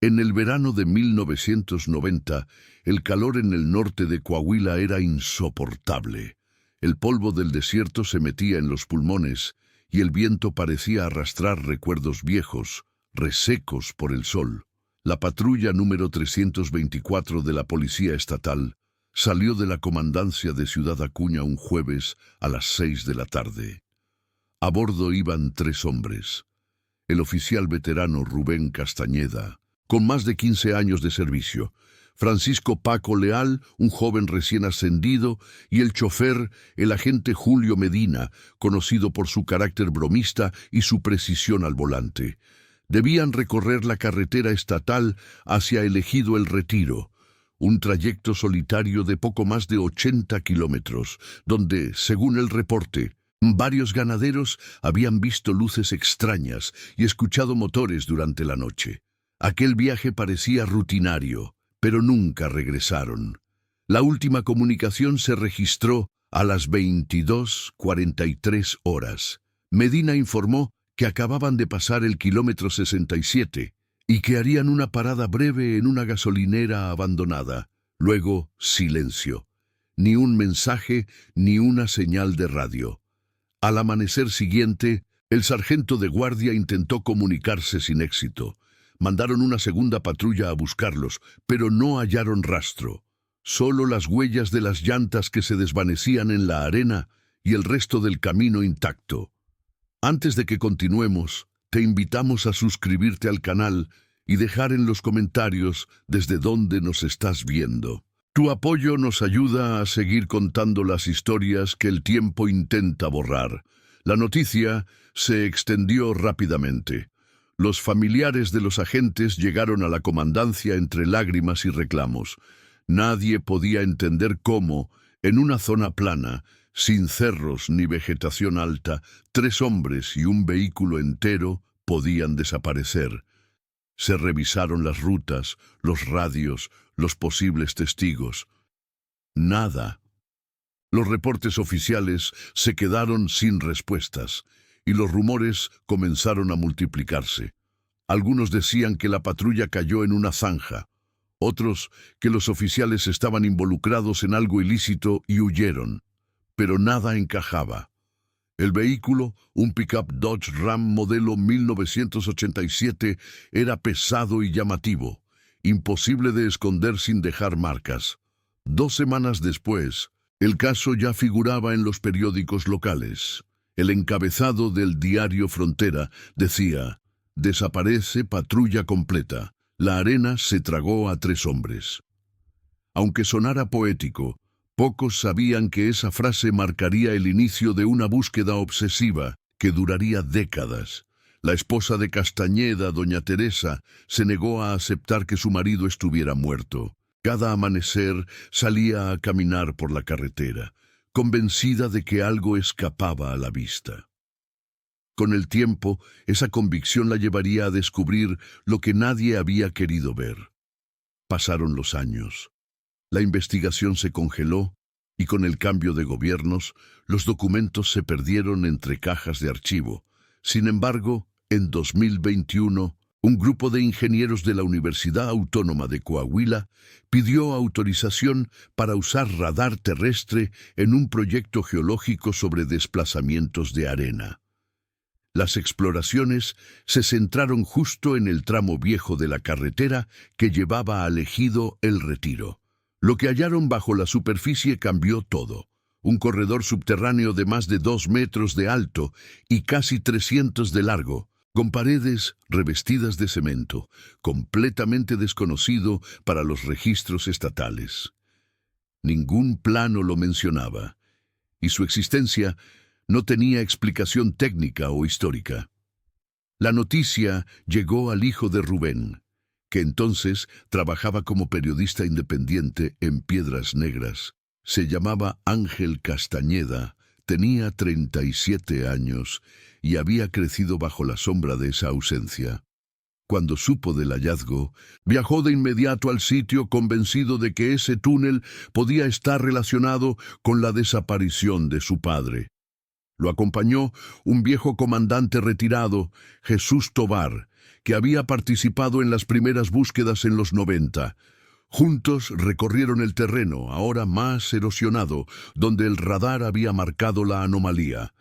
En el verano de 1990, el calor en el norte de Coahuila era insoportable. El polvo del desierto se metía en los pulmones y el viento parecía arrastrar recuerdos viejos, resecos por el sol. La patrulla número 324 de la Policía Estatal salió de la comandancia de Ciudad Acuña un jueves a las 6 de la tarde. A bordo iban 3 hombres. El oficial veterano Rubén Castañeda, con más de 15 años de servicio, Francisco Paco Leal, un joven recién ascendido, y el chofer, el agente Julio Medina, conocido por su carácter bromista y su precisión al volante. Debían recorrer la carretera estatal hacia el ejido El Retiro, un trayecto solitario de poco más de 80 kilómetros, donde, según el reporte, varios ganaderos habían visto luces extrañas y escuchado motores durante la noche. Aquel viaje parecía rutinario, pero nunca regresaron. La última comunicación se registró a las 22:43 horas. Medina informó que acababan de pasar el kilómetro 67 y que harían una parada breve en una gasolinera abandonada. Luego, silencio. Ni un mensaje, ni una señal de radio. Al amanecer siguiente, el sargento de guardia intentó comunicarse sin éxito. Mandaron una segunda patrulla a buscarlos, pero no hallaron rastro. Solo las huellas de las llantas que se desvanecían en la arena y el resto del camino intacto. Antes de que continuemos, te invitamos a suscribirte al canal y dejar en los comentarios desde dónde nos estás viendo. Tu apoyo nos ayuda a seguir contando las historias que el tiempo intenta borrar. La noticia se extendió rápidamente. Los familiares de los agentes llegaron a la comandancia entre lágrimas y reclamos. Nadie podía entender cómo, en una zona plana, sin cerros ni vegetación alta, 3 hombres y un vehículo entero podían desaparecer. Se revisaron las rutas, los radios, los posibles testigos. Nada. Los reportes oficiales se quedaron sin respuestas y los rumores comenzaron a multiplicarse. Algunos decían que la patrulla cayó en una zanja, otros que los oficiales estaban involucrados en algo ilícito y huyeron, pero nada encajaba. El vehículo, un pickup Dodge Ram modelo 1987, era pesado y llamativo, imposible de esconder sin dejar marcas. 2 semanas después, el caso ya figuraba en los periódicos locales. El encabezado del diario Frontera decía: «Desaparece patrulla completa. La arena se tragó a 3 hombres». Aunque sonara poético, pocos sabían que esa frase marcaría el inicio de una búsqueda obsesiva que duraría décadas. La esposa de Castañeda, doña Teresa, se negó a aceptar que su marido estuviera muerto. Cada amanecer salía a caminar por la carretera, convencida de que algo escapaba a la vista. Con el tiempo, esa convicción la llevaría a descubrir lo que nadie había querido ver. Pasaron los años. La investigación se congeló y con el cambio de gobiernos, los documentos se perdieron entre cajas de archivo. Sin embargo, en 2021, un grupo de ingenieros de la Universidad Autónoma de Coahuila pidió autorización para usar radar terrestre en un proyecto geológico sobre desplazamientos de arena. Las exploraciones se centraron justo en el tramo viejo de la carretera que llevaba al ejido El Retiro. Lo que hallaron bajo la superficie cambió todo. Un corredor subterráneo de más de 2 metros de alto y casi 300 de largo, con paredes revestidas de cemento, completamente desconocido para los registros estatales. Ningún plano lo mencionaba, y su existencia no tenía explicación técnica o histórica. La noticia llegó al hijo de Rubén, que entonces trabajaba como periodista independiente en Piedras Negras. Se llamaba Ángel Castañeda, tenía 37 años y había crecido bajo la sombra de esa ausencia. Cuando supo del hallazgo, viajó de inmediato al sitio convencido de que ese túnel podía estar relacionado con la desaparición de su padre. Lo acompañó un viejo comandante retirado, Jesús Tovar, que había participado en las primeras búsquedas en los 90. Juntos recorrieron el terreno, ahora más erosionado, donde el radar había marcado la anomalía.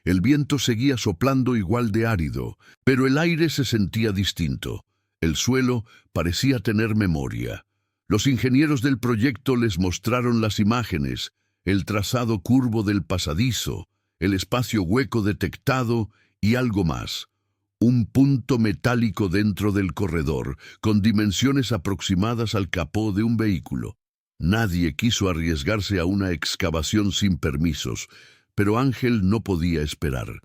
El viento seguía soplando igual de árido, pero el aire se sentía distinto. El suelo parecía tener memoria. Los ingenieros del proyecto les mostraron las imágenes, el trazado curvo del pasadizo, el espacio hueco detectado y algo más. Un punto metálico dentro del corredor, con dimensiones aproximadas al capó de un vehículo. Nadie quiso arriesgarse a una excavación sin permisos, pero Ángel no podía esperar.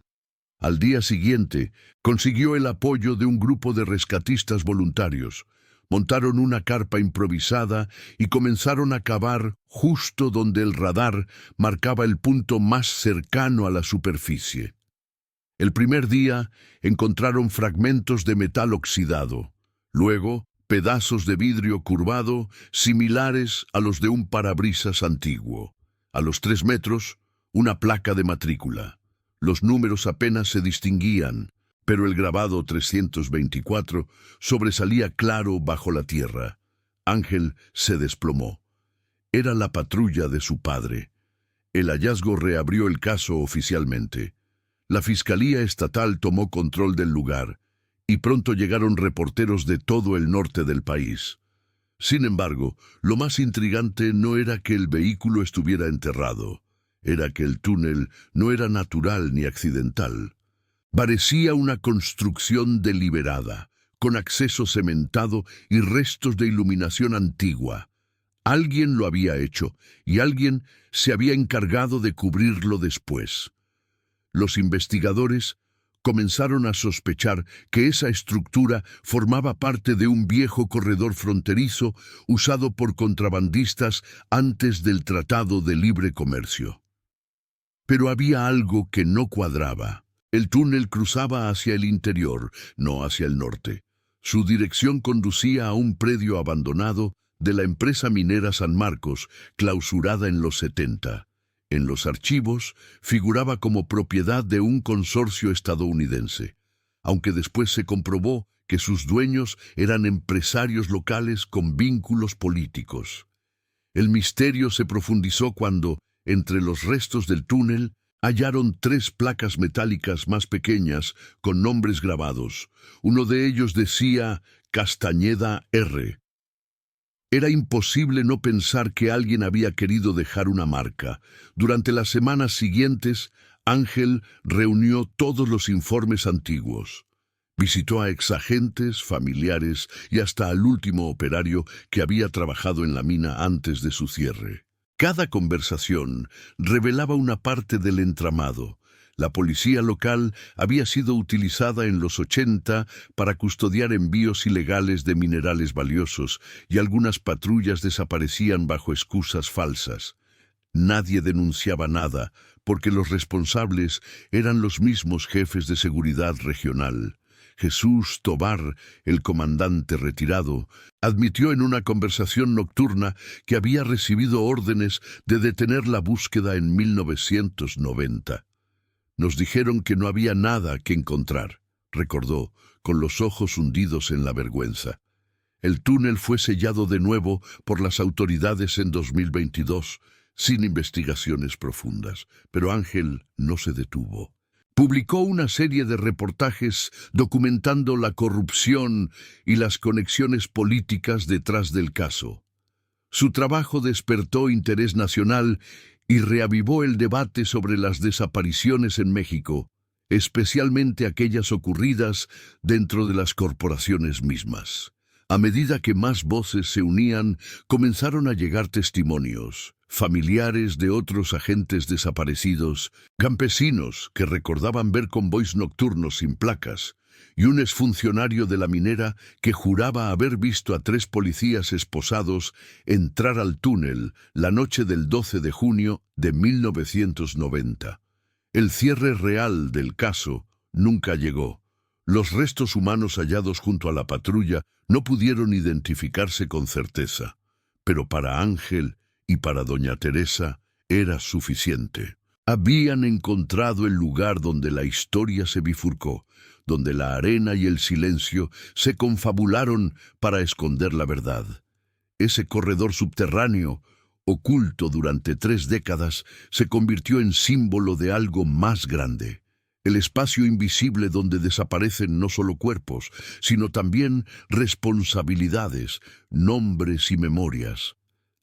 Al día siguiente, consiguió el apoyo de un grupo de rescatistas voluntarios. Montaron una carpa improvisada y comenzaron a cavar justo donde el radar marcaba el punto más cercano a la superficie. El primer día encontraron fragmentos de metal oxidado, luego pedazos de vidrio curvado similares a los de un parabrisas antiguo. A los 3 metros, una placa de matrícula. Los números apenas se distinguían, pero el grabado 324 sobresalía claro bajo la tierra. Ángel se desplomó. Era la patrulla de su padre. El hallazgo reabrió el caso oficialmente. La Fiscalía Estatal tomó control del lugar, y pronto llegaron reporteros de todo el norte del país. Sin embargo, lo más intrigante no era que el vehículo estuviera enterrado, era que el túnel no era natural ni accidental. Parecía una construcción deliberada, con acceso cementado y restos de iluminación antigua. Alguien lo había hecho, y alguien se había encargado de cubrirlo después. Los investigadores comenzaron a sospechar que esa estructura formaba parte de un viejo corredor fronterizo usado por contrabandistas antes del Tratado de Libre Comercio. Pero había algo que no cuadraba. El túnel cruzaba hacia el interior, no hacia el norte. Su dirección conducía a un predio abandonado de la empresa minera San Marcos, clausurada en los 70. En los archivos figuraba como propiedad de un consorcio estadounidense, aunque después se comprobó que sus dueños eran empresarios locales con vínculos políticos. El misterio se profundizó cuando, entre los restos del túnel, hallaron 3 placas metálicas más pequeñas con nombres grabados. Uno de ellos decía Castañeda R. Era imposible no pensar que alguien había querido dejar una marca. Durante las semanas siguientes, Ángel reunió todos los informes antiguos. Visitó a exagentes, familiares y hasta al último operario que había trabajado en la mina antes de su cierre. Cada conversación revelaba una parte del entramado. La policía local había sido utilizada en los 80 para custodiar envíos ilegales de minerales valiosos y algunas patrullas desaparecían bajo excusas falsas. Nadie denunciaba nada porque los responsables eran los mismos jefes de seguridad regional. Jesús Tobar, el comandante retirado, admitió en una conversación nocturna que había recibido órdenes de detener la búsqueda en 1990. Nos dijeron que no había nada que encontrar, recordó, con los ojos hundidos en la vergüenza. El túnel fue sellado de nuevo por las autoridades en 2022, sin investigaciones profundas, pero Ángel no se detuvo. Publicó una serie de reportajes documentando la corrupción y las conexiones políticas detrás del caso. Su trabajo despertó interés nacional y reavivó el debate sobre las desapariciones en México, especialmente aquellas ocurridas dentro de las corporaciones mismas. A medida que más voces se unían, comenzaron a llegar testimonios, familiares de otros agentes desaparecidos, campesinos que recordaban ver convoys nocturnos sin placas, y un exfuncionario de la minera que juraba haber visto a 3 policías esposados entrar al túnel la noche del 12 de junio de 1990. El cierre real del caso nunca llegó. Los restos humanos hallados junto a la patrulla no pudieron identificarse con certeza, pero para Ángel y para doña Teresa era suficiente. Habían encontrado el lugar donde la historia se bifurcó, donde la arena y el silencio se confabularon para esconder la verdad. Ese corredor subterráneo, oculto durante 3 décadas, se convirtió en símbolo de algo más grande. El espacio invisible donde desaparecen no solo cuerpos, sino también responsabilidades, nombres y memorias.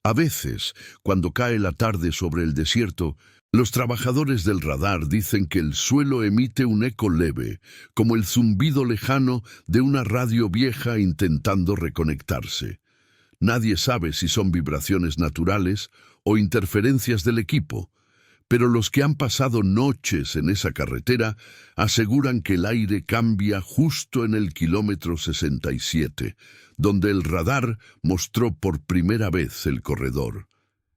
A veces, cuando cae la tarde sobre el desierto, los trabajadores del radar dicen que el suelo emite un eco leve, como el zumbido lejano de una radio vieja intentando reconectarse. Nadie sabe si son vibraciones naturales o interferencias del equipo, pero los que han pasado noches en esa carretera aseguran que el aire cambia justo en el kilómetro 67, donde el radar mostró por primera vez el corredor.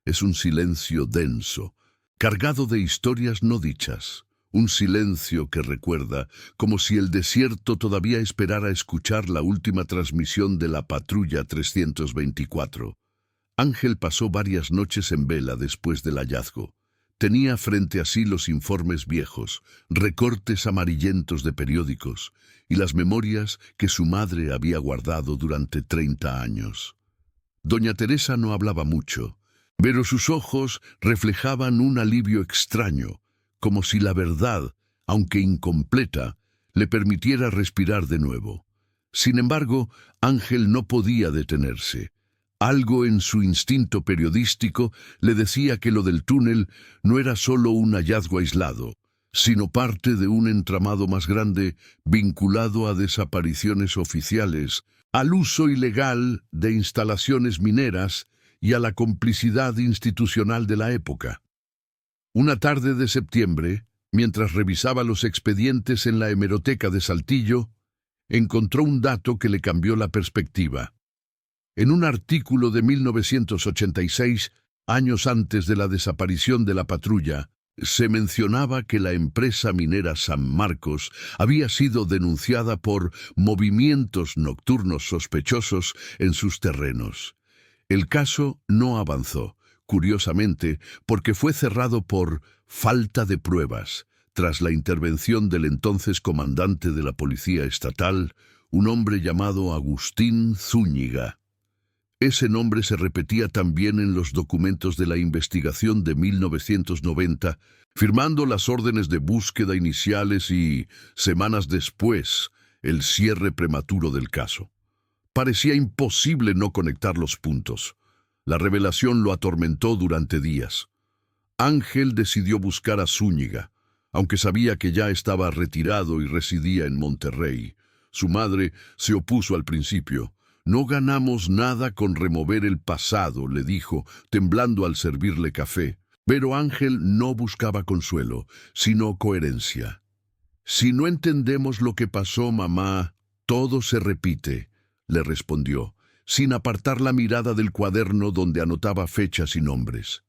Es un silencio denso, cargado de historias no dichas. Un silencio que recuerda, como si el desierto todavía esperara escuchar la última transmisión de la Patrulla 324. Ángel pasó varias noches en vela después del hallazgo. Tenía frente a sí los informes viejos, recortes amarillentos de periódicos y las memorias que su madre había guardado durante 30 años. Doña Teresa no hablaba mucho, pero sus ojos reflejaban un alivio extraño, como si la verdad, aunque incompleta, le permitiera respirar de nuevo. Sin embargo, Ángel no podía detenerse. Algo en su instinto periodístico le decía que lo del túnel no era solo un hallazgo aislado, sino parte de un entramado más grande vinculado a desapariciones oficiales, al uso ilegal de instalaciones mineras y a la complicidad institucional de la época. Una tarde de septiembre, mientras revisaba los expedientes en la hemeroteca de Saltillo, encontró un dato que le cambió la perspectiva. En un artículo de 1986, años antes de la desaparición de la patrulla, se mencionaba que la empresa minera San Marcos había sido denunciada por movimientos nocturnos sospechosos en sus terrenos. El caso no avanzó, curiosamente, porque fue cerrado por falta de pruebas, tras la intervención del entonces comandante de la Policía Estatal, un hombre llamado Agustín Zúñiga. Ese nombre se repetía también en los documentos de la investigación de 1990, firmando las órdenes de búsqueda iniciales y, semanas después, el cierre prematuro del caso. Parecía imposible no conectar los puntos. La revelación lo atormentó durante días. Ángel decidió buscar a Zúñiga, aunque sabía que ya estaba retirado y residía en Monterrey. Su madre se opuso al principio. «No ganamos nada con remover el pasado», le dijo, temblando al servirle café. Pero Ángel no buscaba consuelo, sino coherencia. «Si no entendemos lo que pasó, mamá, todo se repite», le respondió, sin apartar la mirada del cuaderno donde anotaba fechas y nombres.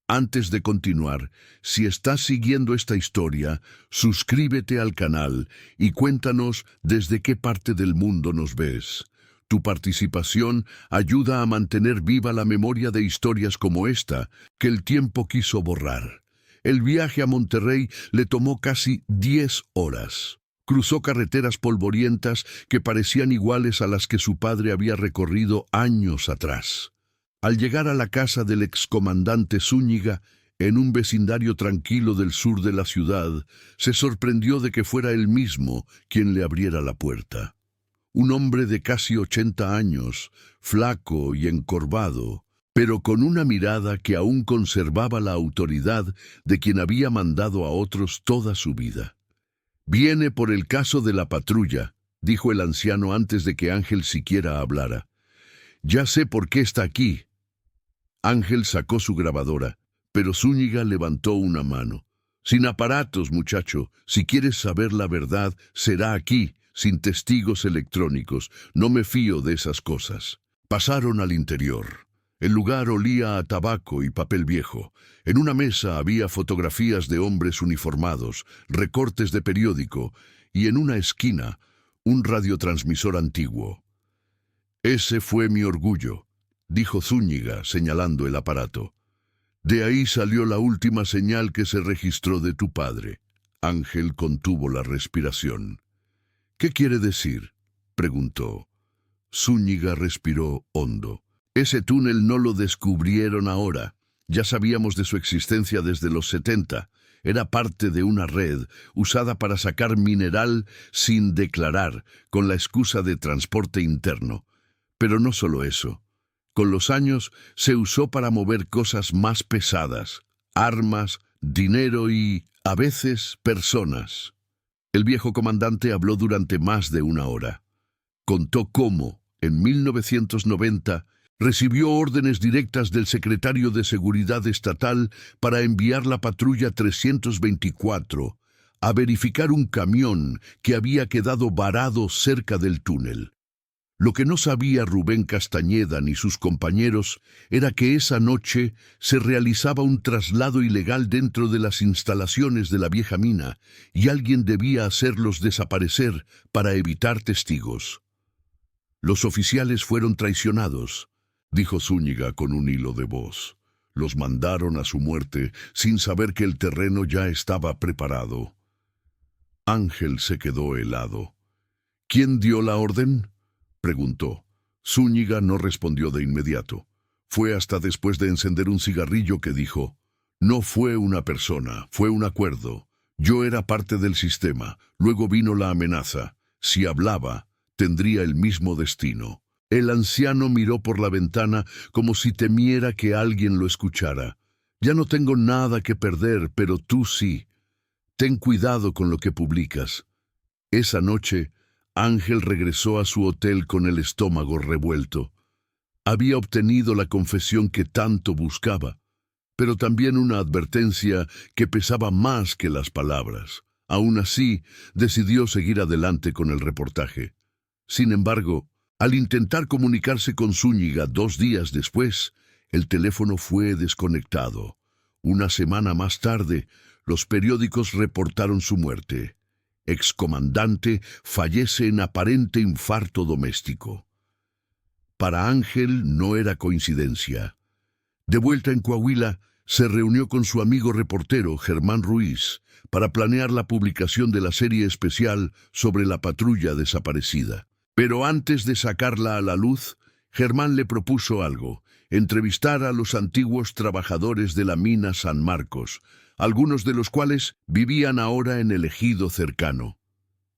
Antes de continuar, si estás siguiendo esta historia, suscríbete al canal y cuéntanos desde qué parte del mundo nos ves. Tu participación ayuda a mantener viva la memoria de historias como esta, que el tiempo quiso borrar. El viaje a Monterrey le tomó casi 10 horas. Cruzó carreteras polvorientas que parecían iguales a las que su padre había recorrido años atrás. Al llegar a la casa del excomandante Zúñiga, en un vecindario tranquilo del sur de la ciudad, se sorprendió de que fuera él mismo quien le abriera la puerta. Un hombre de casi 80 años, flaco y encorvado, pero con una mirada que aún conservaba la autoridad de quien había mandado a otros toda su vida. «Viene por el caso de la patrulla», dijo el anciano antes de que Ángel siquiera hablara. «Ya sé por qué está aquí». Ángel sacó su grabadora, pero Zúñiga levantó una mano. «Sin aparatos, muchacho. Si quieres saber la verdad, será aquí, sin testigos electrónicos. No me fío de esas cosas». Pasaron al interior. El lugar olía a tabaco y papel viejo. En una mesa había fotografías de hombres uniformados, recortes de periódico, y en una esquina, un radiotransmisor antiguo. «Ese fue mi orgullo», dijo Zúñiga, señalando el aparato. «De ahí salió la última señal que se registró de tu padre». Ángel contuvo la respiración. ¿Qué quiere decir?, preguntó. Zúñiga respiró hondo. Ese túnel no lo descubrieron ahora. Ya sabíamos de su existencia desde los 70. Era parte de una red usada para sacar mineral sin declarar, con la excusa de transporte interno. Pero no solo eso. Con los años se usó para mover cosas más pesadas, armas, dinero y, a veces, personas. El viejo comandante habló durante más de una hora. Contó cómo, en 1990, recibió órdenes directas del secretario de Seguridad Estatal para enviar la patrulla 324 a verificar un camión que había quedado varado cerca del túnel. Lo que no sabía Rubén Castañeda ni sus compañeros era que esa noche se realizaba un traslado ilegal dentro de las instalaciones de la vieja mina y alguien debía hacerlos desaparecer para evitar testigos. Los oficiales fueron traicionados, dijo Zúñiga con un hilo de voz. Los mandaron a su muerte sin saber que el terreno ya estaba preparado. Ángel se quedó helado. ¿Quién dio la orden?, preguntó. Zúñiga no respondió de inmediato. Fue hasta después de encender un cigarrillo que dijo: no fue una persona, fue un acuerdo. Yo era parte del sistema, luego vino la amenaza. Si hablaba, tendría el mismo destino. El anciano miró por la ventana como si temiera que alguien lo escuchara. Ya no tengo nada que perder, pero tú sí. Ten cuidado con lo que publicas. Esa noche, Ángel regresó a su hotel con el estómago revuelto. Había obtenido la confesión que tanto buscaba, pero también una advertencia que pesaba más que las palabras. Aún así, decidió seguir adelante con el reportaje. Sin embargo, al intentar comunicarse con Zúñiga 2 días después, el teléfono fue desconectado. Una semana más tarde, los periódicos reportaron su muerte. Excomandante fallece en aparente infarto doméstico. Para Ángel no era coincidencia. De vuelta en Coahuila, se reunió con su amigo reportero Germán Ruiz para planear la publicación de la serie especial sobre la patrulla desaparecida. Pero antes de sacarla a la luz, Germán le propuso algo: entrevistar a los antiguos trabajadores de la mina San Marcos, algunos de los cuales vivían ahora en el ejido cercano.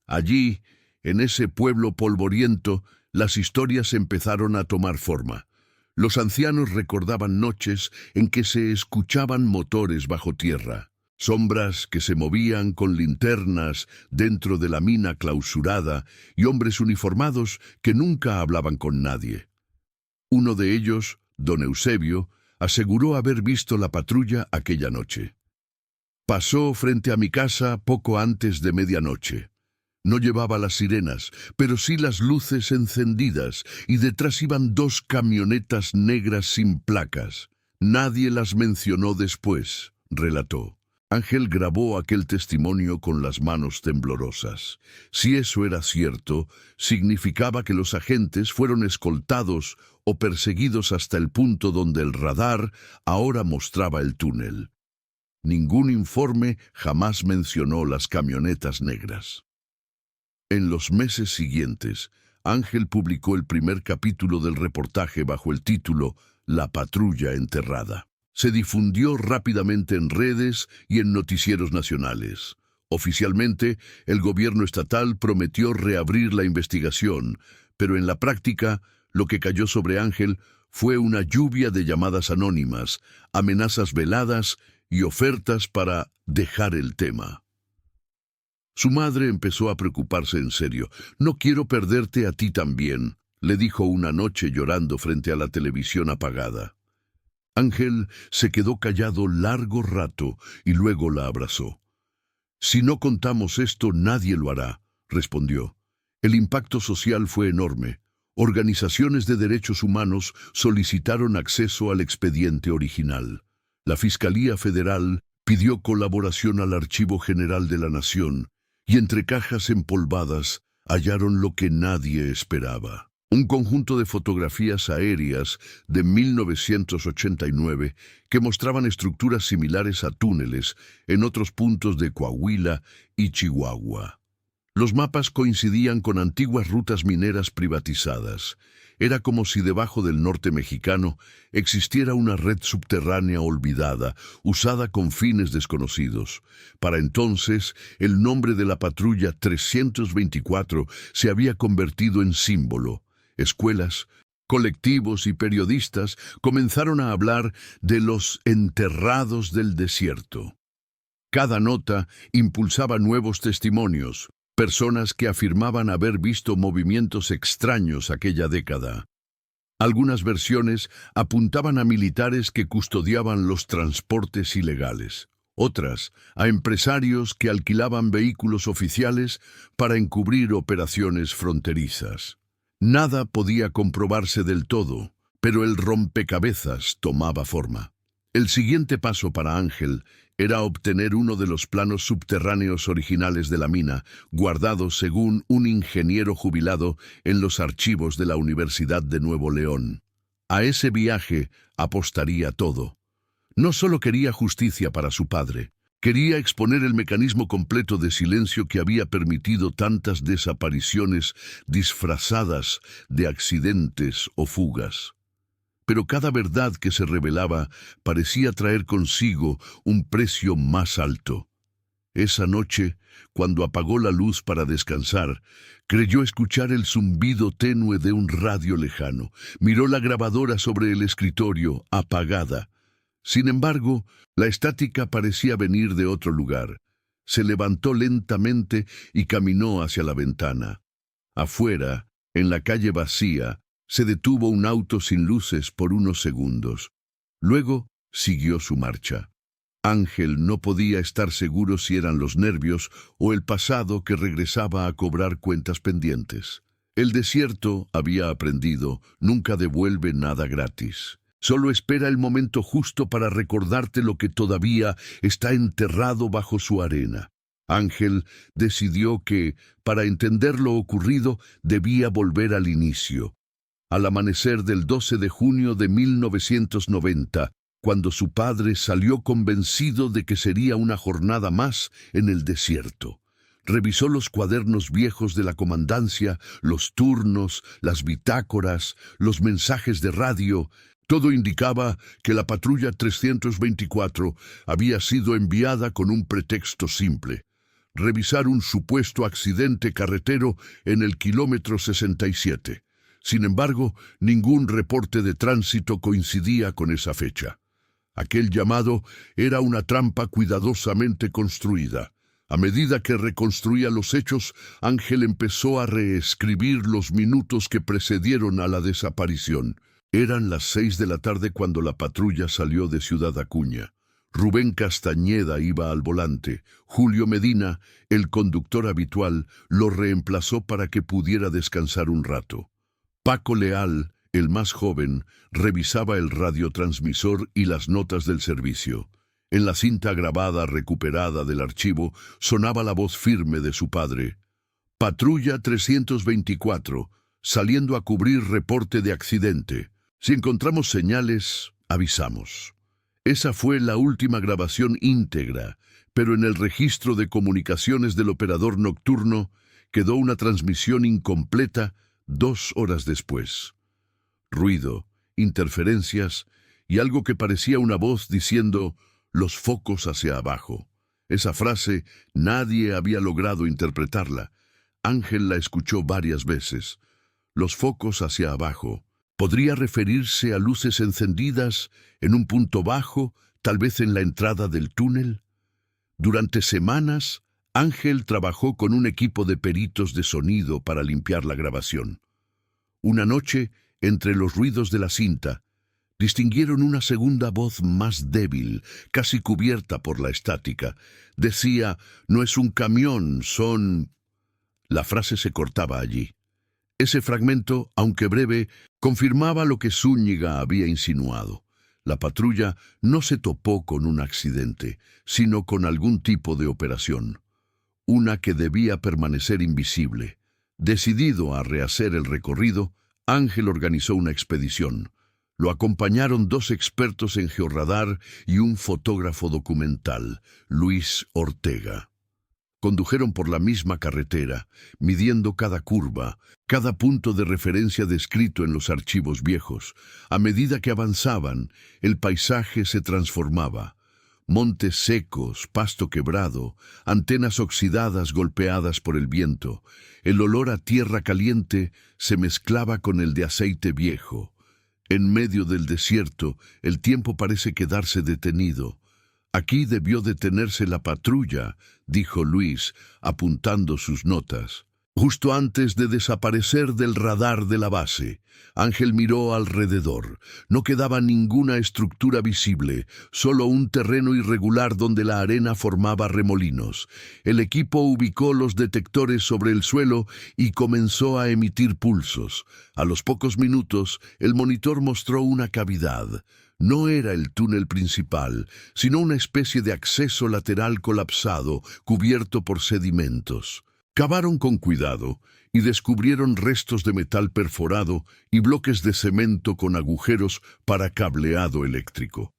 Allí, en ese pueblo polvoriento, las historias empezaron a tomar forma. Los ancianos recordaban noches en que se escuchaban motores bajo tierra, sombras que se movían con linternas dentro de la mina clausurada y hombres uniformados que nunca hablaban con nadie. Uno de ellos, don Eusebio, aseguró haber visto la patrulla aquella noche. Pasó frente a mi casa poco antes de medianoche. No llevaba las sirenas, pero sí las luces encendidas, y detrás iban 2 camionetas negras sin placas. Nadie las mencionó después, relató. Ángel grabó aquel testimonio con las manos temblorosas. Si eso era cierto, significaba que los agentes fueron escoltados o perseguidos hasta el punto donde el radar ahora mostraba el túnel. Ningún informe jamás mencionó las camionetas negras. En los meses siguientes, Ángel publicó el primer capítulo del reportaje bajo el título La patrulla enterrada. Se difundió rápidamente en redes y en noticieros nacionales. Oficialmente, el gobierno estatal prometió reabrir la investigación, pero en la práctica, lo que cayó sobre Ángel fue una lluvia de llamadas anónimas, amenazas veladas y ofertas para dejar el tema. Su madre empezó a preocuparse en serio. «No quiero perderte a ti también», le dijo una noche llorando frente a la televisión apagada. Ángel se quedó callado largo rato y luego la abrazó. «Si no contamos esto, nadie lo hará», respondió. El impacto social fue enorme. Organizaciones de derechos humanos solicitaron acceso al expediente original. La Fiscalía Federal pidió colaboración al Archivo General de la Nación, y entre cajas empolvadas hallaron lo que nadie esperaba. Un conjunto de fotografías aéreas de 1989 que mostraban estructuras similares a túneles en otros puntos de Coahuila y Chihuahua. Los mapas coincidían con antiguas rutas mineras privatizadas. Era como si debajo del norte mexicano existiera una red subterránea olvidada, usada con fines desconocidos. Para entonces, el nombre de la patrulla 324 se había convertido en símbolo. Escuelas, colectivos y periodistas comenzaron a hablar de los enterrados del desierto. Cada nota impulsaba nuevos testimonios, personas que afirmaban haber visto movimientos extraños aquella década. Algunas versiones apuntaban a militares que custodiaban los transportes ilegales, otras a empresarios que alquilaban vehículos oficiales para encubrir operaciones fronterizas. Nada podía comprobarse del todo, pero el rompecabezas tomaba forma. El siguiente paso para Ángel era obtener uno de los planos subterráneos originales de la mina, guardados según un ingeniero jubilado en los archivos de la Universidad de Nuevo León. A ese viaje apostaría todo. No solo quería justicia para su padre, quería exponer el mecanismo completo de silencio que había permitido tantas desapariciones disfrazadas de accidentes o fugas. Pero cada verdad que se revelaba parecía traer consigo un precio más alto. Esa noche, cuando apagó la luz para descansar, creyó escuchar el zumbido tenue de un radio lejano. Miró la grabadora sobre el escritorio, apagada. Sin embargo, la estática parecía venir de otro lugar. Se levantó lentamente y caminó hacia la ventana. Afuera, en la calle vacía, se detuvo un auto sin luces por unos segundos. Luego siguió su marcha. Ángel no podía estar seguro si eran los nervios o el pasado que regresaba a cobrar cuentas pendientes. El desierto, había aprendido, nunca devuelve nada gratis. Solo espera el momento justo para recordarte lo que todavía está enterrado bajo su arena. Ángel decidió que, para entender lo ocurrido, debía volver al inicio. Al amanecer del 12 de junio de 1990, cuando su padre salió convencido de que sería una jornada más en el desierto. Revisó los cuadernos viejos de la comandancia, los turnos, las bitácoras, los mensajes de radio. Todo indicaba que la patrulla 324 había sido enviada con un pretexto simple: revisar un supuesto accidente carretero en el kilómetro 67. Sin embargo, ningún reporte de tránsito coincidía con esa fecha. Aquel llamado era una trampa cuidadosamente construida. A medida que reconstruía los hechos, Ángel empezó a reescribir los minutos que precedieron a la desaparición. Eran las 6 de la tarde cuando la patrulla salió de Ciudad Acuña. Rubén Castañeda iba al volante. Julio Medina, el conductor habitual, lo reemplazó para que pudiera descansar un rato. Paco Leal, el más joven, revisaba el radiotransmisor y las notas del servicio. En la cinta grabada recuperada del archivo sonaba la voz firme de su padre. Patrulla 324, saliendo a cubrir reporte de accidente. Si encontramos señales, avisamos. Esa fue la última grabación íntegra, pero en el registro de comunicaciones del operador nocturno quedó una transmisión incompleta 2 horas después. Ruido, interferencias y algo que parecía una voz diciendo «los focos hacia abajo». Esa frase nadie había logrado interpretarla. Ángel la escuchó varias veces. Los focos hacia abajo. ¿Podría referirse a luces encendidas en un punto bajo, tal vez en la entrada del túnel? Durante semanas, Ángel trabajó con un equipo de peritos de sonido para limpiar la grabación. Una noche, entre los ruidos de la cinta, distinguieron una segunda voz más débil, casi cubierta por la estática. Decía, «No es un camión, son...». La frase se cortaba allí. Ese fragmento, aunque breve, confirmaba lo que Zúñiga había insinuado. La patrulla no se topó con un accidente, sino con algún tipo de operación. Una que debía permanecer invisible. Decidido a rehacer el recorrido, Ángel organizó una expedición. Lo acompañaron 2 expertos en georradar y un fotógrafo documental, Luis Ortega. Condujeron por la misma carretera, midiendo cada curva, cada punto de referencia descrito en los archivos viejos. A medida que avanzaban, el paisaje se transformaba. Montes secos, pasto quebrado, antenas oxidadas golpeadas por el viento. El olor a tierra caliente se mezclaba con el de aceite viejo. En medio del desierto, el tiempo parece quedarse detenido. Aquí debió detenerse la patrulla, dijo Luis, apuntando sus notas. Justo antes de desaparecer del radar de la base, Ángel miró alrededor. No quedaba ninguna estructura visible, solo un terreno irregular donde la arena formaba remolinos. El equipo ubicó los detectores sobre el suelo y comenzó a emitir pulsos. A los pocos minutos, el monitor mostró una cavidad. No era el túnel principal, sino una especie de acceso lateral colapsado, cubierto por sedimentos. Cavaron con cuidado y descubrieron restos de metal perforado y bloques de cemento con agujeros para cableado eléctrico.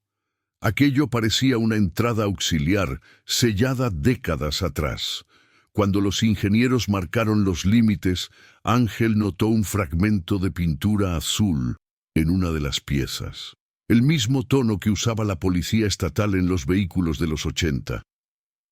Aquello parecía una entrada auxiliar sellada décadas atrás. Cuando los ingenieros marcaron los límites, Ángel notó un fragmento de pintura azul en una de las piezas. El mismo tono que usaba la policía estatal en los vehículos de los 80.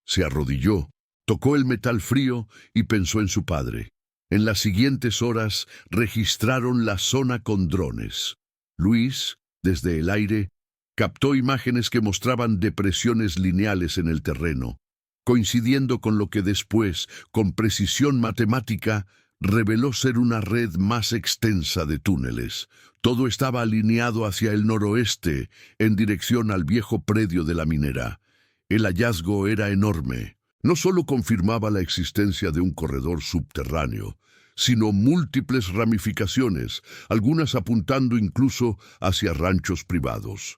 Se arrodilló, tocó el metal frío y pensó en su padre. En las siguientes horas registraron la zona con drones. Luis, desde el aire, captó imágenes que mostraban depresiones lineales en el terreno, coincidiendo con lo que después, con precisión matemática, reveló ser una red más extensa de túneles. Todo estaba alineado hacia el noroeste, en dirección al viejo predio de la minera. El hallazgo era enorme. No solo confirmaba la existencia de un corredor subterráneo, sino múltiples ramificaciones, algunas apuntando incluso hacia ranchos privados.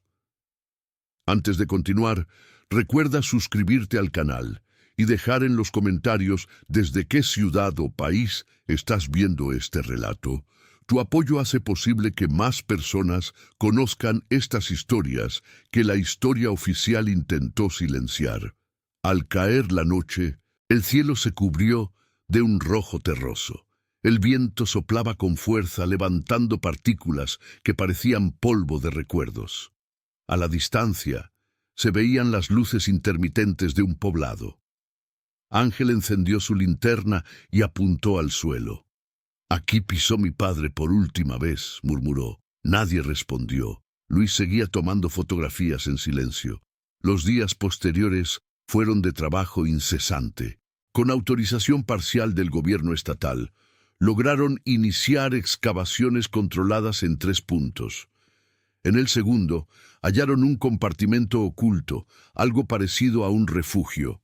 Antes de continuar, recuerda suscribirte al canal y dejar en los comentarios desde qué ciudad o país estás viendo este relato. Tu apoyo hace posible que más personas conozcan estas historias que la historia oficial intentó silenciar. Al caer la noche, el cielo se cubrió de un rojo terroso. El viento soplaba con fuerza, levantando partículas que parecían polvo de recuerdos. A la distancia, se veían las luces intermitentes de un poblado. Ángel encendió su linterna y apuntó al suelo. «Aquí pisó mi padre por última vez», murmuró. Nadie respondió. Luis seguía tomando fotografías en silencio. Los días posteriores fueron de trabajo incesante. Con autorización parcial del gobierno estatal, lograron iniciar excavaciones controladas en 3 puntos. En el segundo, hallaron un compartimento oculto, algo parecido a un refugio.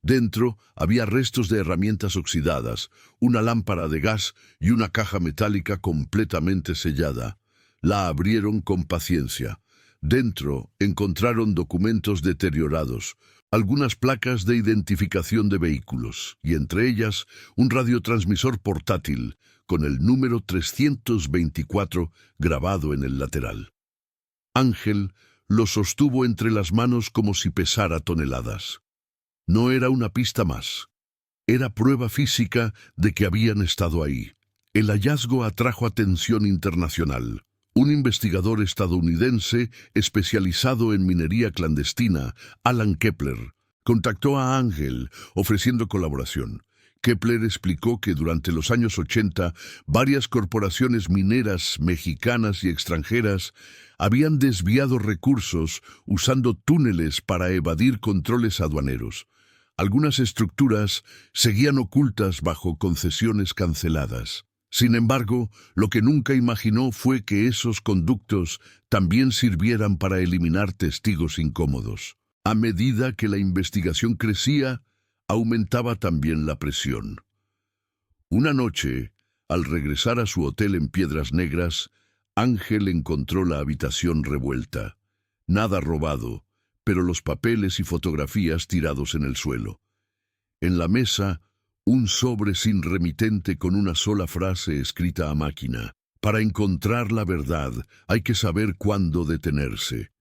Dentro había restos de herramientas oxidadas, una lámpara de gas y una caja metálica completamente sellada. La abrieron con paciencia. Dentro encontraron documentos deteriorados, algunas placas de identificación de vehículos, y entre ellas un radiotransmisor portátil con el número 324 grabado en el lateral. Ángel lo sostuvo entre las manos como si pesara toneladas. No era una pista más. Era prueba física de que habían estado ahí. El hallazgo atrajo atención internacional. Un investigador estadounidense especializado en minería clandestina, Alan Kepler, contactó a Ángel ofreciendo colaboración. Kepler explicó que durante los años 80 varias corporaciones mineras mexicanas y extranjeras habían desviado recursos usando túneles para evadir controles aduaneros. Algunas estructuras seguían ocultas bajo concesiones canceladas. Sin embargo, lo que nunca imaginó fue que esos conductos también sirvieran para eliminar testigos incómodos. A medida que la investigación crecía, aumentaba también la presión. Una noche, al regresar a su hotel en Piedras Negras, Ángel encontró la habitación revuelta. Nada robado, pero los papeles y fotografías tirados en el suelo. En la mesa, un sobre sin remitente con una sola frase escrita a máquina. Para encontrar la verdad, hay que saber cuándo detenerse.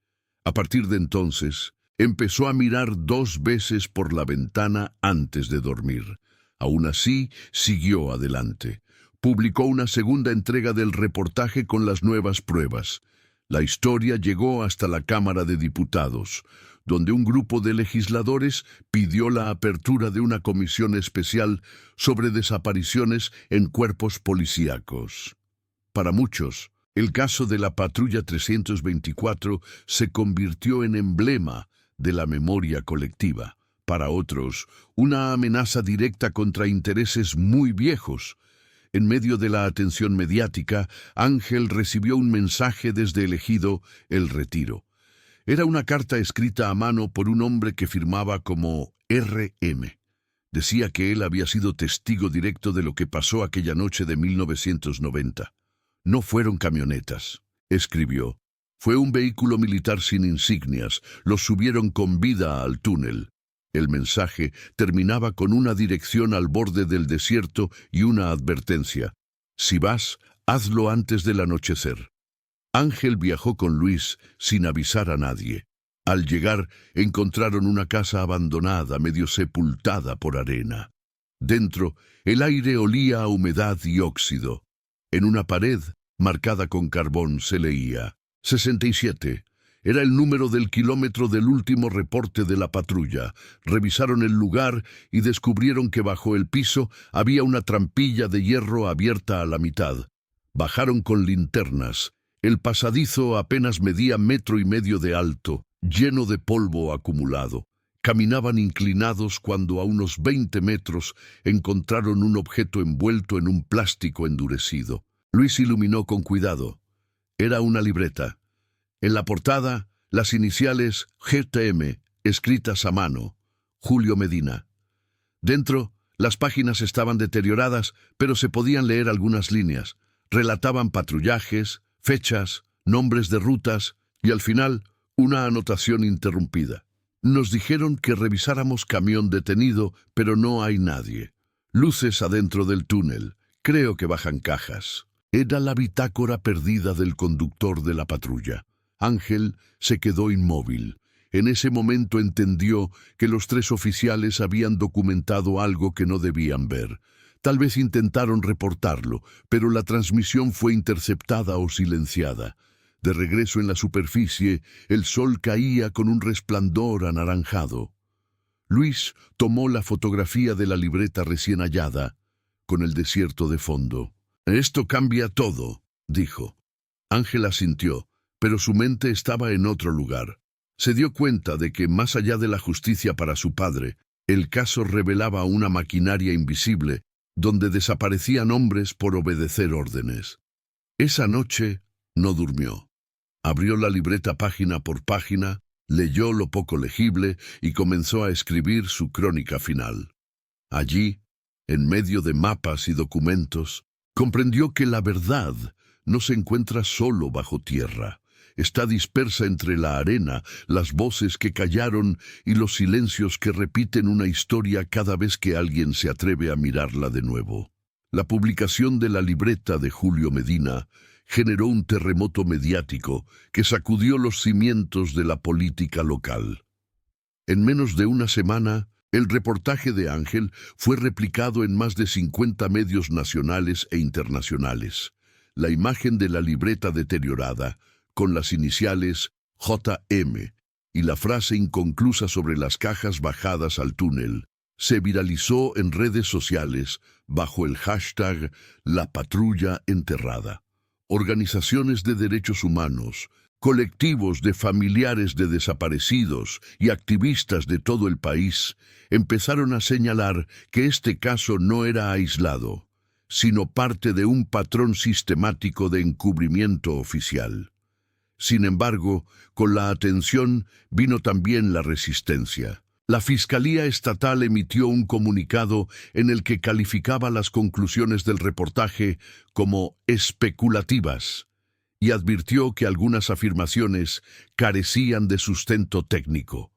A partir de entonces, Empezó a mirar 2 veces por la ventana antes de dormir. Aún así, siguió adelante. Publicó una segunda entrega del reportaje con las nuevas pruebas. La historia llegó hasta la Cámara de Diputados, donde un grupo de legisladores pidió la apertura de una comisión especial sobre desapariciones en cuerpos policíacos. Para muchos, el caso de la Patrulla 324 se convirtió en emblema de la memoria colectiva. Para otros, una amenaza directa contra intereses muy viejos. En medio de la atención mediática, Ángel recibió un mensaje desde el ejido El Retiro. Era una carta escrita a mano por un hombre que firmaba como RM. Decía que él había sido testigo directo de lo que pasó aquella noche de 1990. No fueron camionetas, escribió. Fue un vehículo militar sin insignias. Los subieron con vida al túnel. El mensaje terminaba con una dirección al borde del desierto y una advertencia. Si vas, hazlo antes del anochecer. Ángel viajó con Luis sin avisar a nadie. Al llegar, encontraron una casa abandonada, medio sepultada por arena. Dentro, el aire olía a humedad y óxido. En una pared, marcada con carbón, se leía 67. Era el número del kilómetro del último reporte de la patrulla. Revisaron el lugar y descubrieron que bajo el piso había una trampilla de hierro abierta a la mitad. Bajaron con linternas. El pasadizo apenas medía 1,5 metros de alto, lleno de polvo acumulado. Caminaban inclinados cuando a unos 20 metros encontraron un objeto envuelto en un plástico endurecido. Luis iluminó con cuidado. Era una libreta. En la portada, las iniciales GTM, escritas a mano, Julio Medina. Dentro, las páginas estaban deterioradas, pero se podían leer algunas líneas. Relataban patrullajes, fechas, nombres de rutas y al final, una anotación interrumpida. Nos dijeron que revisáramos camión detenido, pero no hay nadie. Luces adentro del túnel. Creo que bajan cajas. Era la bitácora perdida del conductor de la patrulla. Ángel se quedó inmóvil. En ese momento entendió que los 3 oficiales habían documentado algo que no debían ver. Tal vez intentaron reportarlo, pero la transmisión fue interceptada o silenciada. De regreso en la superficie, el sol caía con un resplandor anaranjado. Luis tomó la fotografía de la libreta recién hallada, con el desierto de fondo. «Esto cambia todo», dijo. Ángel asintió, pero su mente estaba en otro lugar. Se dio cuenta de que, más allá de la justicia para su padre, el caso revelaba una maquinaria invisible donde desaparecían hombres por obedecer órdenes. Esa noche no durmió. Abrió la libreta página por página, leyó lo poco legible y comenzó a escribir su crónica final. Allí, en medio de mapas y documentos, comprendió que la verdad no se encuentra solo bajo tierra. Está dispersa entre la arena, las voces que callaron y los silencios que repiten una historia cada vez que alguien se atreve a mirarla de nuevo. La publicación de la libreta de Julio Medina generó un terremoto mediático que sacudió los cimientos de la política local. En menos de una semana, el reportaje de Ángel fue replicado en más de 50 medios nacionales e internacionales. La imagen de la libreta deteriorada, con las iniciales JM y la frase inconclusa sobre las cajas bajadas al túnel, se viralizó en redes sociales bajo el hashtag La Patrulla Enterrada. Organizaciones de derechos humanos, colectivos de familiares de desaparecidos y activistas de todo el país empezaron a señalar que este caso no era aislado, sino parte de un patrón sistemático de encubrimiento oficial. Sin embargo, con la atención vino también la resistencia. La Fiscalía Estatal emitió un comunicado en el que calificaba las conclusiones del reportaje como especulativas y advirtió que algunas afirmaciones carecían de sustento técnico.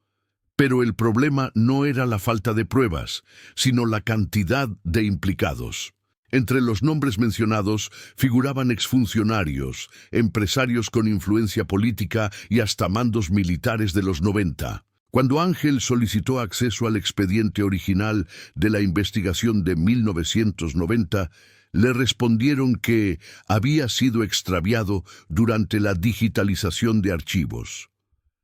Pero el problema no era la falta de pruebas, sino la cantidad de implicados. Entre los nombres mencionados figuraban exfuncionarios, empresarios con influencia política y hasta mandos militares de los 90. Cuando Ángel solicitó acceso al expediente original de la investigación de 1990, le respondieron que había sido extraviado durante la digitalización de archivos.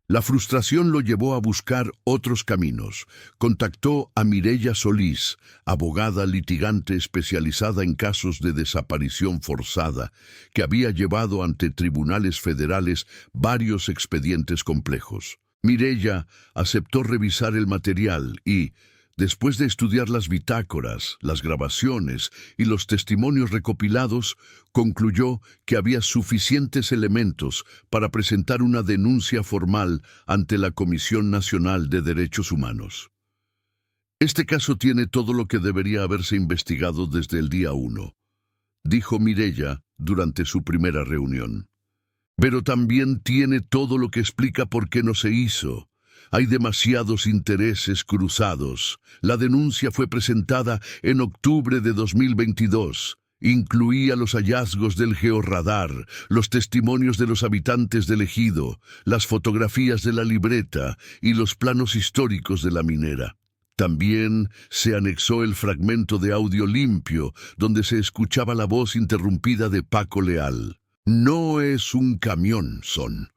La frustración lo llevó a buscar otros caminos. Contactó a Mireya Solís, abogada litigante especializada en casos de desaparición forzada, que había llevado ante tribunales federales varios expedientes complejos. Mireya aceptó revisar el material y, después de estudiar las bitácoras, las grabaciones y los testimonios recopilados, concluyó que había suficientes elementos para presentar una denuncia formal ante la Comisión Nacional de Derechos Humanos. Este caso tiene todo lo que debería haberse investigado desde el día 1, dijo Mireya durante su primera reunión. Pero también tiene todo lo que explica por qué no se hizo. Hay demasiados intereses cruzados. La denuncia fue presentada en octubre de 2022. Incluía los hallazgos del georradar, los testimonios de los habitantes del ejido, las fotografías de la libreta y los planos históricos de la minera. También se anexó el fragmento de audio limpio, donde se escuchaba la voz interrumpida de Paco Leal. No es un camión, son.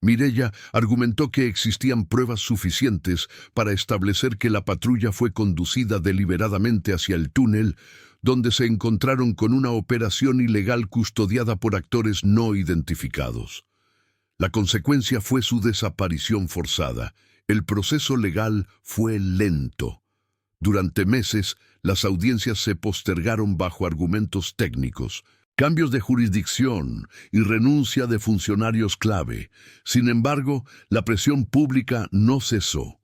Mireya argumentó que existían pruebas suficientes para establecer que la patrulla fue conducida deliberadamente hacia el túnel, donde se encontraron con una operación ilegal custodiada por actores no identificados. La consecuencia fue su desaparición forzada. El proceso legal fue lento. Durante meses, las audiencias se postergaron bajo argumentos técnicos, cambios de jurisdicción y renuncia de funcionarios clave. Sin embargo, la presión pública no cesó.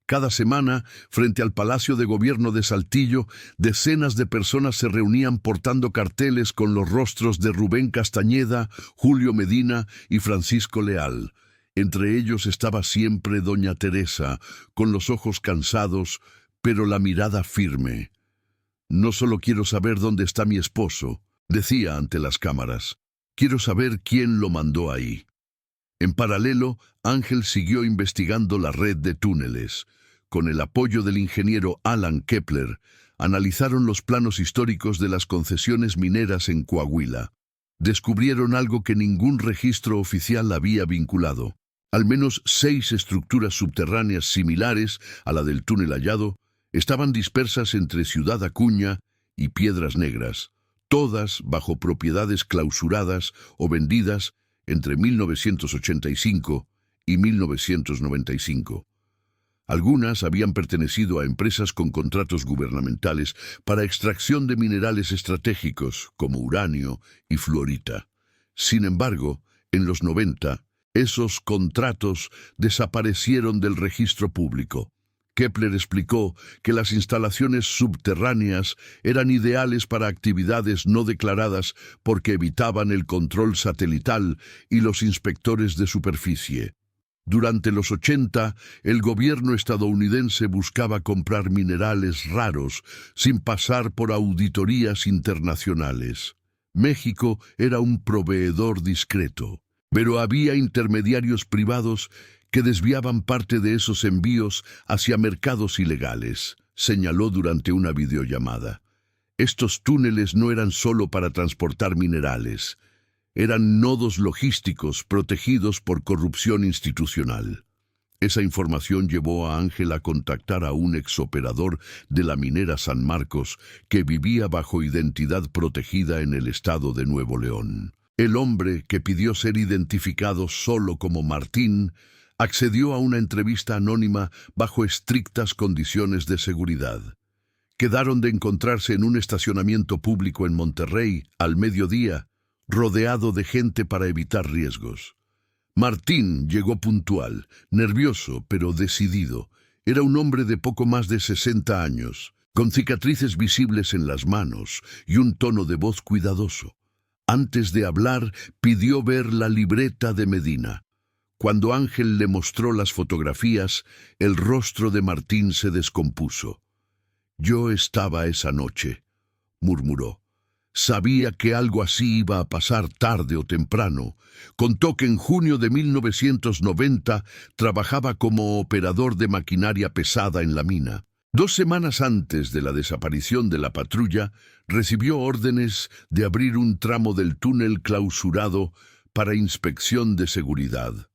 Cada semana, frente al Palacio de Gobierno de Saltillo, decenas de personas se reunían portando carteles con los rostros de Rubén Castañeda, Julio Medina y Francisco Leal. Entre ellos estaba siempre doña Teresa, con los ojos cansados, pero la mirada firme. «No solo quiero saber dónde está mi esposo», decía ante las cámaras. «Quiero saber quién lo mandó ahí». En paralelo, Ángel siguió investigando la red de túneles. Con el apoyo del ingeniero Alan Kepler, analizaron los planos históricos de las concesiones mineras en Coahuila. Descubrieron algo que ningún registro oficial había vinculado. Al menos 6 estructuras subterráneas similares a la del túnel hallado estaban dispersas entre Ciudad Acuña y Piedras Negras, todas bajo propiedades clausuradas o vendidas entre 1985 y 1995. Algunas habían pertenecido a empresas con contratos gubernamentales para extracción de minerales estratégicos como uranio y fluorita. Sin embargo, en los 90, esos contratos desaparecieron del registro público. Kepler explicó que las instalaciones subterráneas eran ideales para actividades no declaradas porque evitaban el control satelital y los inspectores de superficie. Durante los 80, el gobierno estadounidense buscaba comprar minerales raros sin pasar por auditorías internacionales. México era un proveedor discreto, pero había intermediarios privados que desviaban parte de esos envíos hacia mercados ilegales, señaló durante una videollamada. Estos túneles no eran solo para transportar minerales. Eran nodos logísticos protegidos por corrupción institucional. Esa información llevó a Ángel a contactar a un exoperador de la minera San Marcos que vivía bajo identidad protegida en el estado de Nuevo León. El hombre, que pidió ser identificado solo como Martín, accedió a una entrevista anónima bajo estrictas condiciones de seguridad. Quedaron de encontrarse en un estacionamiento público en Monterrey al mediodía, rodeado de gente para evitar riesgos. Martín llegó puntual, nervioso pero decidido. Era un hombre de poco más de 60 años, con cicatrices visibles en las manos y un tono de voz cuidadoso. Antes de hablar, pidió ver la libreta de Medina. Cuando Ángel le mostró las fotografías, el rostro de Martín se descompuso. «Yo estaba esa noche», murmuró. Sabía que algo así iba a pasar tarde o temprano. Contó que en junio de 1990 trabajaba como operador de maquinaria pesada en la mina. 2 semanas antes de la desaparición de la patrulla, recibió órdenes de abrir un tramo del túnel clausurado para inspección de seguridad.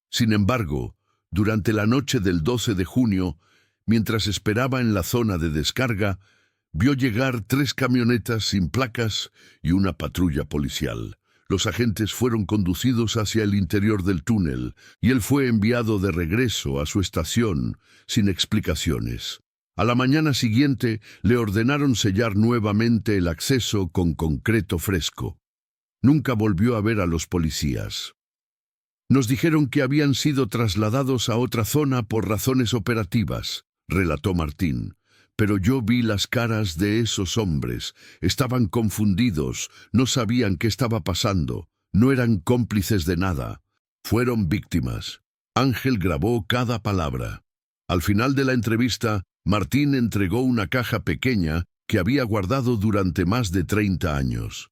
Sin embargo, durante la noche del 12 de junio, mientras esperaba en la zona de descarga, vio llegar 3 camionetas sin placas y una patrulla policial. Los agentes fueron conducidos hacia el interior del túnel y él fue enviado de regreso a su estación sin explicaciones. A la mañana siguiente le ordenaron sellar nuevamente el acceso con concreto fresco. Nunca volvió a ver a los policías. Nos dijeron que habían sido trasladados a otra zona por razones operativas, relató Martín. Pero yo vi las caras de esos hombres. Estaban confundidos, no sabían qué estaba pasando, no eran cómplices de nada. Fueron víctimas. Ángel grabó cada palabra. Al final de la entrevista, Martín entregó una caja pequeña que había guardado durante más de 30 años.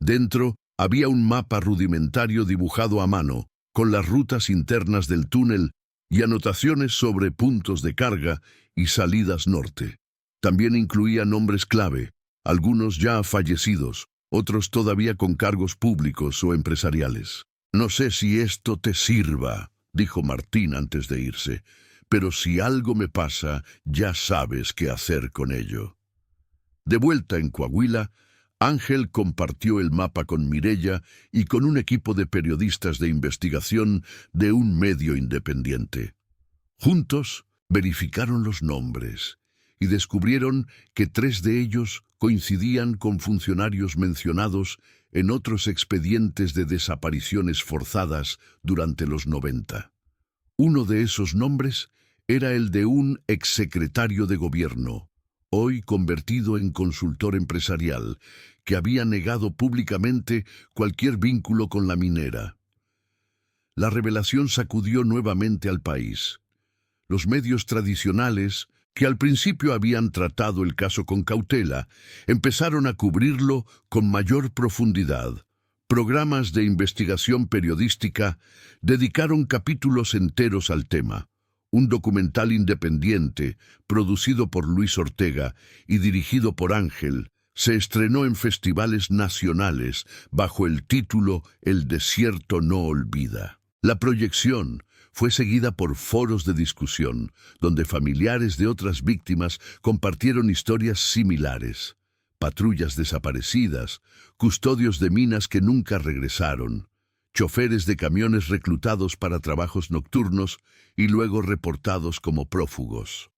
Dentro había un mapa rudimentario dibujado a mano, con las rutas internas del túnel y anotaciones sobre puntos de carga y salidas norte. También incluía nombres clave, algunos ya fallecidos, otros todavía con cargos públicos o empresariales. «No sé si esto te sirva», dijo Martín antes de irse, «pero si algo me pasa, ya sabes qué hacer con ello». De vuelta en Coahuila, Ángel compartió el mapa con Mireya y con un equipo de periodistas de investigación de un medio independiente. Juntos verificaron los nombres y descubrieron que 3 de ellos coincidían con funcionarios mencionados en otros expedientes de desapariciones forzadas durante los 90. Uno de esos nombres era el de un exsecretario de gobierno, hoy convertido en consultor empresarial, que había negado públicamente cualquier vínculo con la minera. La revelación sacudió nuevamente al país. Los medios tradicionales, que al principio habían tratado el caso con cautela, empezaron a cubrirlo con mayor profundidad. Programas de investigación periodística dedicaron capítulos enteros al tema. Un documental independiente, producido por Luis Ortega y dirigido por Ángel, se estrenó en festivales nacionales bajo el título El desierto no olvida. La proyección fue seguida por foros de discusión, donde familiares de otras víctimas compartieron historias similares. Patrullas desaparecidas, custodios de minas que nunca regresaron, choferes de camiones reclutados para trabajos nocturnos y luego reportados como prófugos.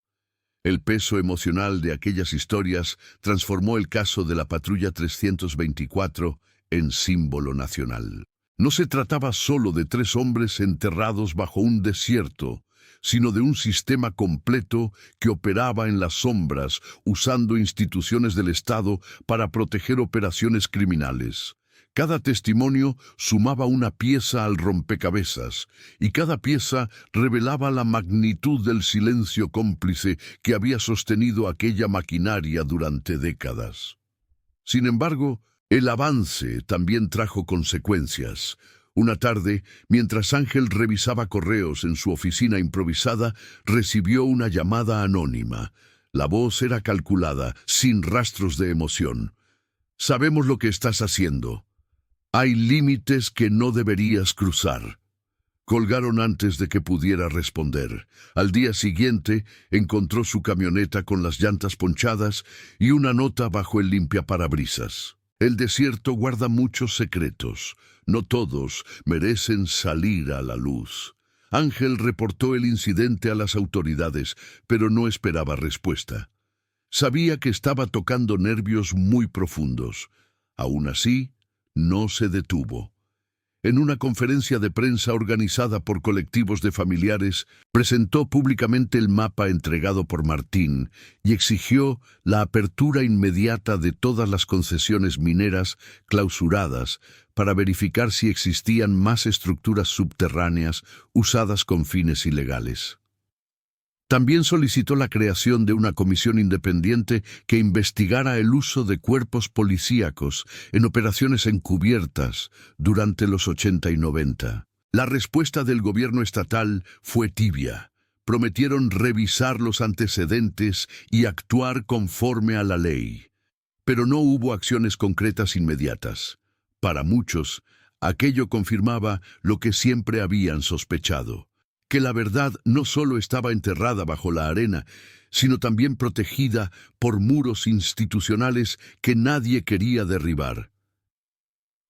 El peso emocional de aquellas historias transformó el caso de la Patrulla 324 en símbolo nacional. No se trataba solo de 3 hombres enterrados bajo un desierto, sino de un sistema completo que operaba en las sombras, usando instituciones del Estado para proteger operaciones criminales. Cada testimonio sumaba una pieza al rompecabezas, y cada pieza revelaba la magnitud del silencio cómplice que había sostenido aquella maquinaria durante décadas. Sin embargo, el avance también trajo consecuencias. Una tarde, mientras Ángel revisaba correos en su oficina improvisada, recibió una llamada anónima. La voz era calculada, sin rastros de emoción. «Sabemos lo que estás haciendo. Hay límites que no deberías cruzar». Colgaron antes de que pudiera responder. Al día siguiente, encontró su camioneta con las llantas ponchadas y una nota bajo el limpiaparabrisas. El desierto guarda muchos secretos. No todos merecen salir a la luz. Ángel reportó el incidente a las autoridades, pero no esperaba respuesta. Sabía que estaba tocando nervios muy profundos. Aún así, no se detuvo. En una conferencia de prensa organizada por colectivos de familiares, presentó públicamente el mapa entregado por Martín y exigió la apertura inmediata de todas las concesiones mineras clausuradas para verificar si existían más estructuras subterráneas usadas con fines ilegales. También solicitó la creación de una comisión independiente que investigara el uso de cuerpos policíacos en operaciones encubiertas durante los 80 y 90. La respuesta del gobierno estatal fue tibia. Prometieron revisar los antecedentes y actuar conforme a la ley. Pero no hubo acciones concretas inmediatas. Para muchos, aquello confirmaba lo que siempre habían sospechado, que la verdad no solo estaba enterrada bajo la arena, sino también protegida por muros institucionales que nadie quería derribar.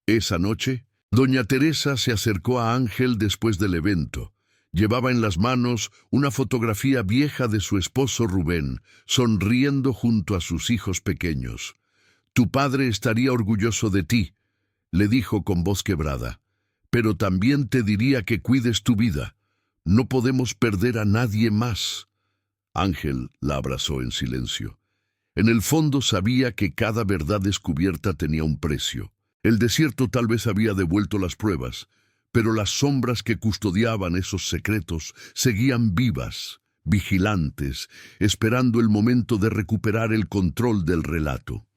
Esa noche, doña Teresa se acercó a Ángel después del evento. Llevaba en las manos una fotografía vieja de su esposo Rubén, sonriendo junto a sus hijos pequeños. «Tu padre estaría orgulloso de ti», le dijo con voz quebrada, «pero también te diría que cuides tu vida. No podemos perder a nadie más». Ángel la abrazó en silencio. En el fondo sabía que cada verdad descubierta tenía un precio. El desierto tal vez había devuelto las pruebas, pero las sombras que custodiaban esos secretos seguían vivas, vigilantes, esperando el momento de recuperar el control del relato.